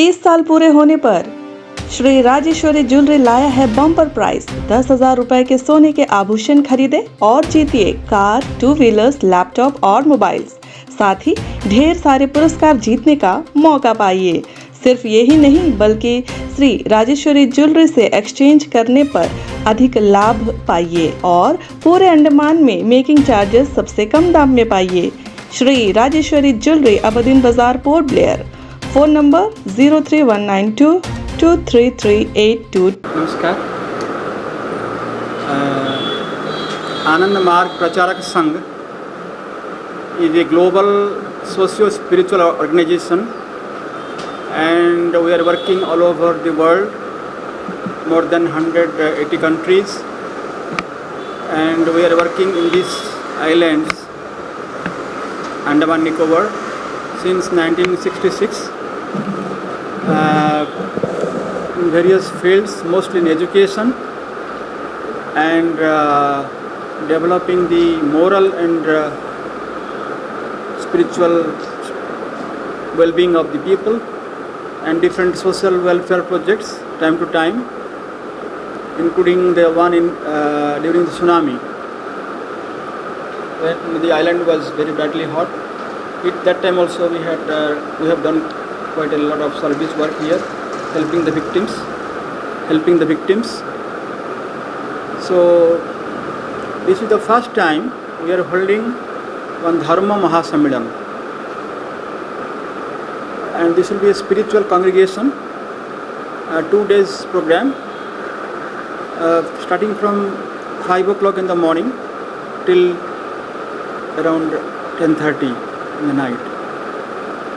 30 साल पूरे होने पर श्री राजेश्वरी ज्वेलरी लाया है बम्पर प्राइस 10,000 रुपए के सोने के आभूषण खरीदे और जीतिए कार, 2 व्हीलर्स, लैपटॉप और मोबाइल्स। साथ ही ढेर सारे पुरस्कार जीतने का मौका पाइए। सिर्फ यही नहीं बल्कि श्री राजेश्वरी ज्वेलरी से एक्सचेंज करने पर अधिक लाभ पाइए और पूरे अंडमान में मेकिंग चार्जेस सबसे कम दाम में पाइए। श्री राजेश्वरी ज्वेलरी अबदीन बाजार, पोर्ट ब्लेयर। Phone number 03192233382। नमस्कार। आनंद मार्ग प्रचारक संघ is a global socio-spiritual organization, and we are working all over the world, more than 180 countries, and we are working in these islands, Andaman Nicobar, since 1966, in various fields, mostly in education and developing the moral and spiritual well-being of the people, and different social welfare projects time to time, including the one in during the tsunami when the island was very badly hot. At that time also we have done quite a lot of service work here, helping the victims. So this is the first time we are holding one Dharma Mahasammelan, and this will be a spiritual congregation, 2 days program, starting from 5 o'clock in the morning till around 10:30 in the night.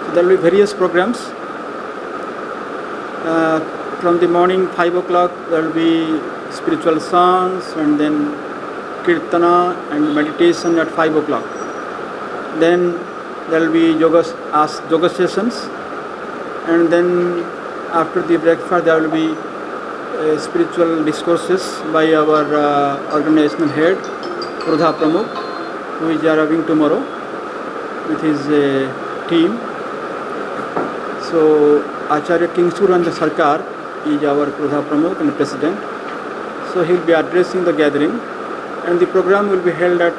So there will be various programs. From the morning 5 o'clock there will be spiritual songs, and then kirtana and meditation at 5 o'clock. Then there will be yoga sessions, and then after the breakfast there will be spiritual discourses by our organizational head Prudha Pramukh, who is arriving tomorrow with his team. So Acharya Kingsurendra Sarkar is our Prudha Pramukh and president. So he will be addressing the gathering, and the program will be held at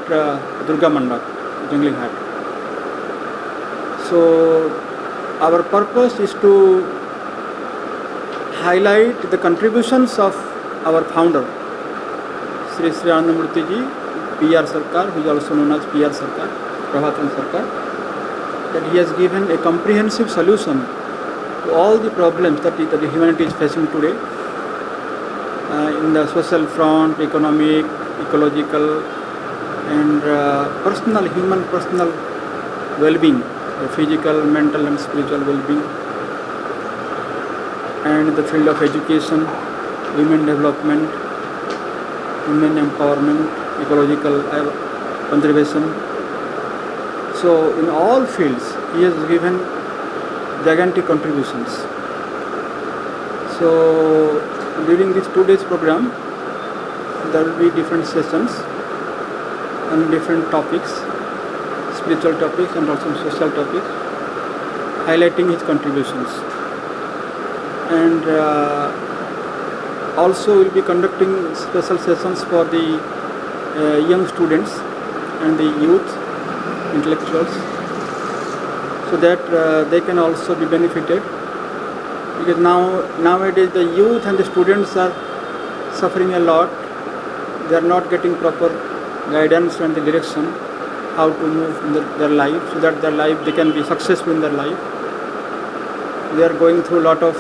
Durga Mandap, Jungling Hat. So our purpose is to highlight the contributions of our founder, Sri Anandamurthy ji, P.R. Sarkar, who is also known as P.R. Sarkar, Prabhatan Sarkar, that he has given a comprehensive solution to all the problems that the humanity is facing today, in the social front, economic, ecological, and human personal well-being, physical, mental and spiritual well-being, and in the field of education, women development, women empowerment, ecological conservation. So in all fields he has given gigantic contributions. So during this 2 days program there will be different sessions on different topics, spiritual topics and also social topics, highlighting his contributions. And also we will be conducting special sessions for the young students and the youth intellectuals, so that they can also be benefited, because nowadays the youth and the students are suffering a lot. They are not getting proper guidance and the direction how to move in their life, so that they can be successful in their life. They are going through a lot of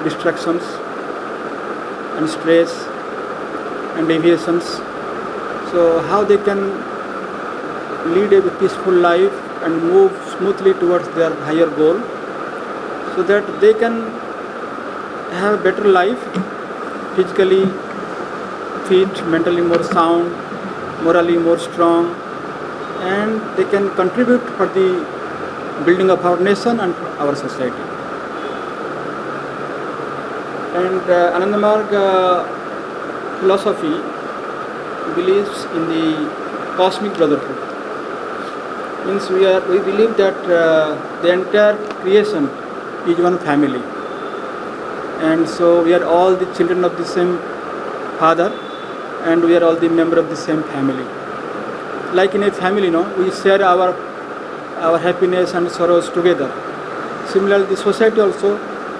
distractions and stress and deviations. So how they can lead a peaceful life and move smoothly towards their higher goal, so that they can have a better life, physically fit, mentally more sound, morally more strong, and they can contribute for the building of our nation and our society. And Ananda Marg philosophy believes in the cosmic brotherhood. Means we believe that the entire creation is one family. And so we are all the children of the same father, and we are all the member of the same family. Like in a family, we share our happiness and sorrows together. Similarly, the society also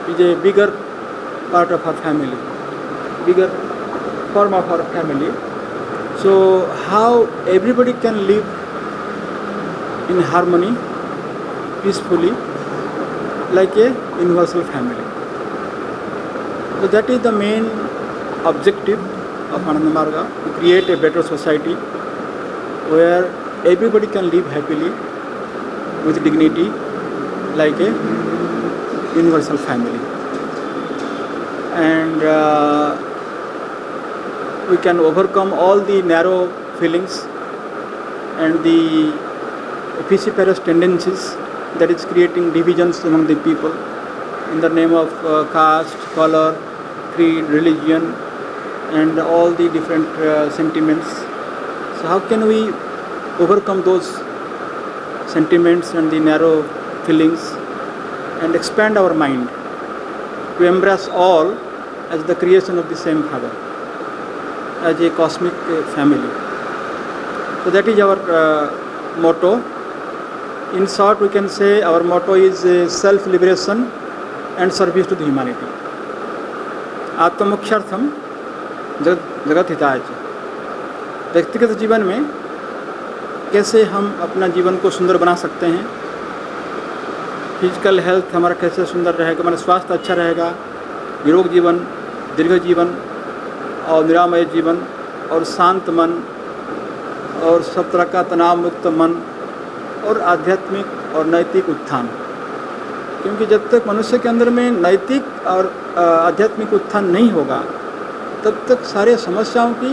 is a bigger part of our family, bigger form of our family. So how everybody can live in harmony, peacefully, like a universal family. So that is the main objective of Ananda Marga, to create a better society where everybody can live happily with dignity like a universal family. And we can overcome all the narrow feelings and the vociferous tendencies that is creating divisions among the people in the name of caste, color, creed, religion, and all the different sentiments. So how can we overcome those sentiments and the narrow feelings and expand our mind to embrace all as the creation of the same Father, as a cosmic family? So that is our motto. In short, we can say our motto is self-liberation and service to the humanity. आत्मोक्षार्थम जगत हिताय च। व्यक्तिगत जीवन में कैसे हम अपना जीवन को सुंदर बना सकते हैं, फिजिकल हेल्थ हमारा कैसे सुंदर रहेगा, हमारा स्वास्थ्य अच्छा रहेगा, निरोग जीवन, दीर्घ जीवन और निरामय जीवन और शांत मन और सब तरह का तनाव मुक्त मन और आध्यात्मिक और नैतिक उत्थान। क्योंकि जब तक मनुष्य के अंदर में नैतिक और आध्यात्मिक उत्थान नहीं होगा, तब तक सारे समस्याओं की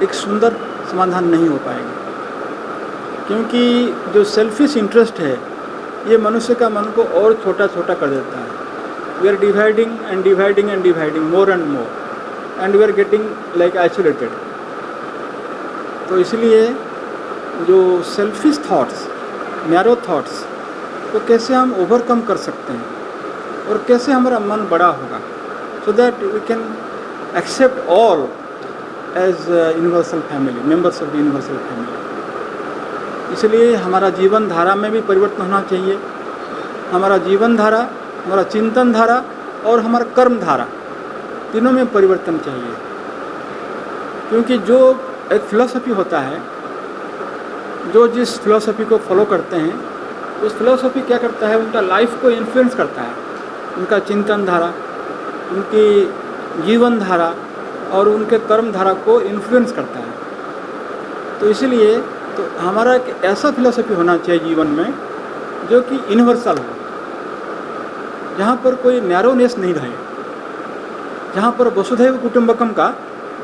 एक सुंदर समाधान नहीं हो पाएगा। क्योंकि जो सेल्फिश इंटरेस्ट है, ये मनुष्य का मन को और छोटा छोटा कर देता है। We are dividing and dividing and dividing more and more, and we are getting like isolated. तो इसलिए जो सेल्फिश थॉट्स, नैरो थॉट्स को कैसे हम ओवरकम कर सकते हैं और कैसे हमारा मन बड़ा होगा, so that we can accept all as universal family, members of the universal family. इसलिए हमारा जीवन धारा में भी परिवर्तन होना चाहिए। हमारा जीवन धारा, हमारा चिंतन धारा और हमारा कर्म धारा, तीनों में परिवर्तन चाहिए। क्योंकि जो एक फिलॉसफी होता है, जो जिस फिलॉसफी को फॉलो करते हैं, उस फिलॉसफी क्या करता है, उनका लाइफ को इन्फ्लुएंस करता है। उनका चिंतन धारा, उनकी जीवन धारा और उनके कर्म धारा को इन्फ्लुएंस करता है। तो इसलिए तो हमारा एक ऐसा फिलॉसफी होना चाहिए जीवन में जो कि यूनिवर्सल हो, जहाँ पर कोई नैरोनेस नहीं रहे, जहाँ पर वसुधैव कुटुंबकम का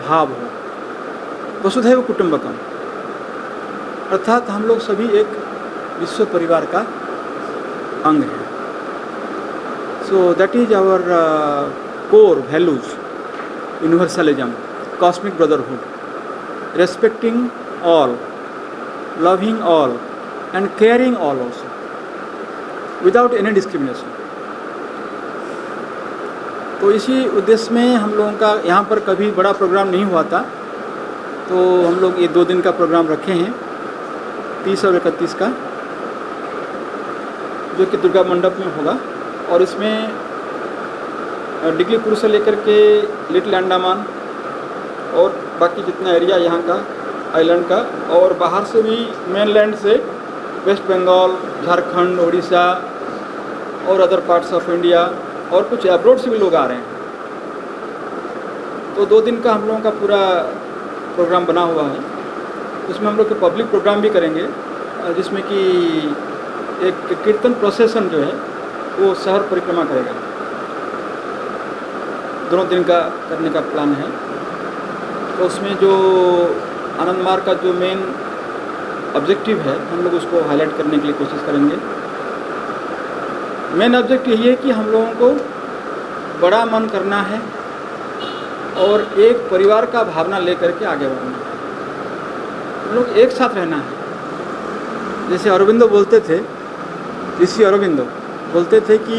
भाव हो। वसुधैव कुटुंबकम अर्थात हम लोग सभी एक विश्व परिवार का अंग है। So that is our core values, universalism, cosmic brotherhood, respecting all, loving all and caring all also, without any discrimination। तो इसी उद्देश्य में हम लोगों का यहाँ पर कभी बड़ा प्रोग्राम नहीं हुआ था, तो हम लोग ये 2 दिन का प्रोग्राम रखे हैं, 30 और 31 का, जो कि दुर्गा मंडप में होगा। और इसमें डिगलीपुर से लेकर के लिटिल अंडमान और बाकी जितना एरिया यहाँ का आइलैंड का, और बाहर से भी मेनलैंड से वेस्ट बंगाल, झारखंड, उड़ीसा और अदर पार्ट्स ऑफ इंडिया और कुछ अब्रॉड से भी लोग आ रहे हैं। तो 2 दिन का हम लोगों का पूरा प्रोग्राम बना हुआ है। उसमें हम लोग के पब्लिक प्रोग्राम भी करेंगे, जिसमें कि एक कीर्तन प्रोसेसन जो है वो शहर परिक्रमा करेगा। 2 दिन का करने का प्लान है। तो उसमें जो आनंद मार्ग का जो मेन ऑब्जेक्टिव है, हम लोग उसको हाईलाइट करने के लिए कोशिश करेंगे। मेन ऑब्जेक्टिव यही है कि हम लोगों को बड़ा मन करना है और एक परिवार का भावना लेकर के आगे बढ़ना है। हम लोग एक साथ रहना है। जैसे अरविंदो बोलते थे, ऋषि अरविंदो बोलते थे कि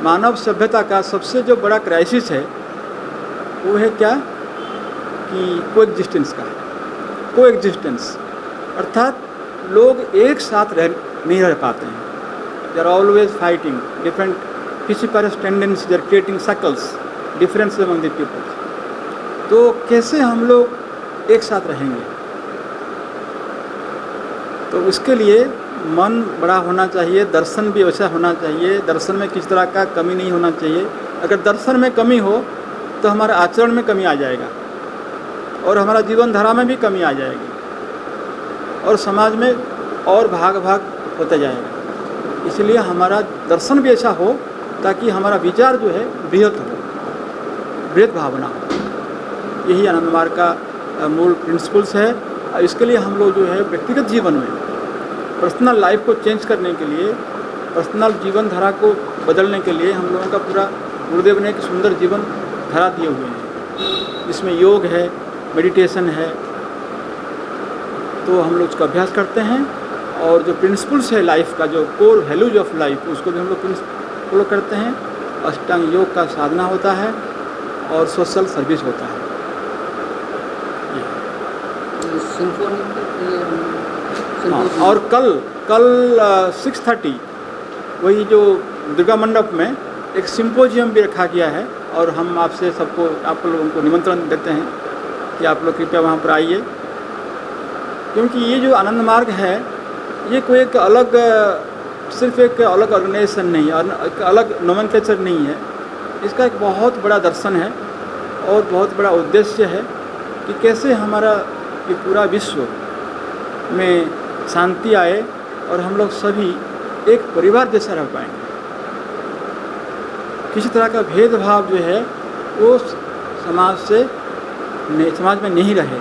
मानव सभ्यता का सबसे जो बड़ा क्राइसिस है वो है क्या कि कोएग्जिस्टेंस का, कोएग्जिस्टेंस अर्थात लोग एक साथ नहीं रह पाते हैं। They are always fighting different physical tendencies are creating circles difference among the people. तो कैसे हम लोग एक साथ रहेंगे? तो उसके लिए मन बड़ा होना चाहिए, दर्शन भी वैसा होना चाहिए, दर्शन में किस तरह का कमी नहीं होना चाहिए। अगर दर्शन में कमी हो तो हमारे आचरण में कमी आ जाएगा और हमारा जीवन धारा में भी कमी आ जाएगी और समाज में और भाग भाग होता जाएगा। इसलिए हमारा दर्शन भी ऐसा हो ताकि हमारा विचार जो है बृहत हो, बृहत भावना हो। यही आनंद मार्ग का मूल प्रिंसिपल्स है। इसके लिए हम लोग जो है व्यक्तिगत जीवन में पर्सनल लाइफ को चेंज करने के लिए, पर्सनल जीवन धारा को बदलने के लिए हम लोगों का पूरा गुरुदेव ने एक सुंदर जीवन धारा दिए हुए हैं। इसमें योग है, मेडिटेशन है, तो हम लोग उसका अभ्यास करते हैं और जो प्रिंसिपल्स है लाइफ का, जो कोर वैल्यूज ऑफ लाइफ, उसको भी हम लोग फॉलो करते हैं। अष्टांग योग का साधना होता है और सोशल सर्विस होता है। हाँ, और कल 6:30 वही जो दुर्गा मंडप में एक सिंपोजियम भी रखा गया है और हम आपसे सबको, आप लोगों को निमंत्रण देते हैं कि आप लोग कृपया वहाँ पर आइए, क्योंकि ये जो आनंद मार्ग है ये कोई एक अलग, सिर्फ एक अलग ऑर्गेनाइजेशन नहीं है, एक अलग नोमेनक्लेचर नहीं है। इसका एक बहुत बड़ा दर्शन है और बहुत बड़ा उद्देश्य है कि कैसे हमारा ये पूरा विश्व में शांति आए और हम लोग सभी एक परिवार जैसा रह पाएंगे। किसी तरह का भेदभाव जो है वो समाज में नहीं रहे।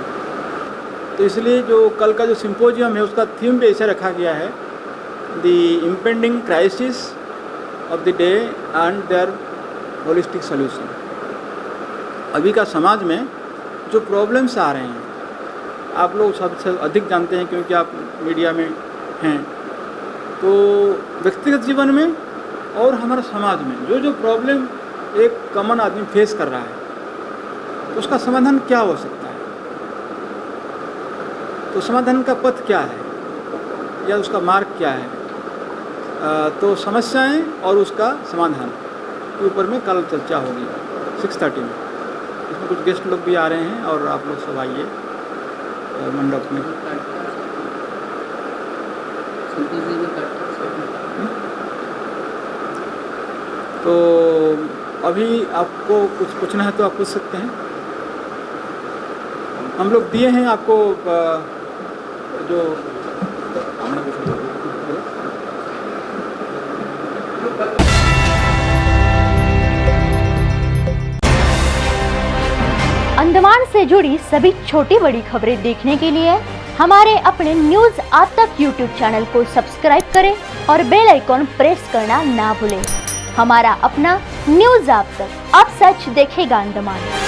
तो इसलिए जो कल का जो सिंपोजियम है उसका थीम भी ऐसे रखा गया है, the impending crisis of the day and their holistic solution. अभी का समाज में जो प्रॉब्लम्स आ रहे हैं आप लोग सबसे अधिक जानते हैं क्योंकि आप मीडिया में हैं। तो व्यक्तिगत जीवन में और हमारे समाज में जो प्रॉब्लम एक कॉमन आदमी फेस कर रहा है तो उसका समाधान क्या हो सकता है? तो समाधान का पथ क्या है या उसका मार्ग क्या है? तो समस्याएं और उसका समाधान के ऊपर में कल चर्चा होगी 6:30 में। इसमें कुछ गेस्ट लोग भी आ रहे हैं और आप लोग सब आइए मंडप में। तो अभी आपको कुछ पूछना है तो आप पूछ सकते हैं। हम लोग दिए हैं आपको जो अंडमान से जुड़ी सभी छोटी बड़ी खबरें देखने के लिए हमारे अपने न्यूज आज तक यूट्यूब चैनल को सब्सक्राइब करें और बेल आइकॉन प्रेस करना ना भूलें। हमारा अपना न्यूज आज तक, अब सच देखेगा अंडमान।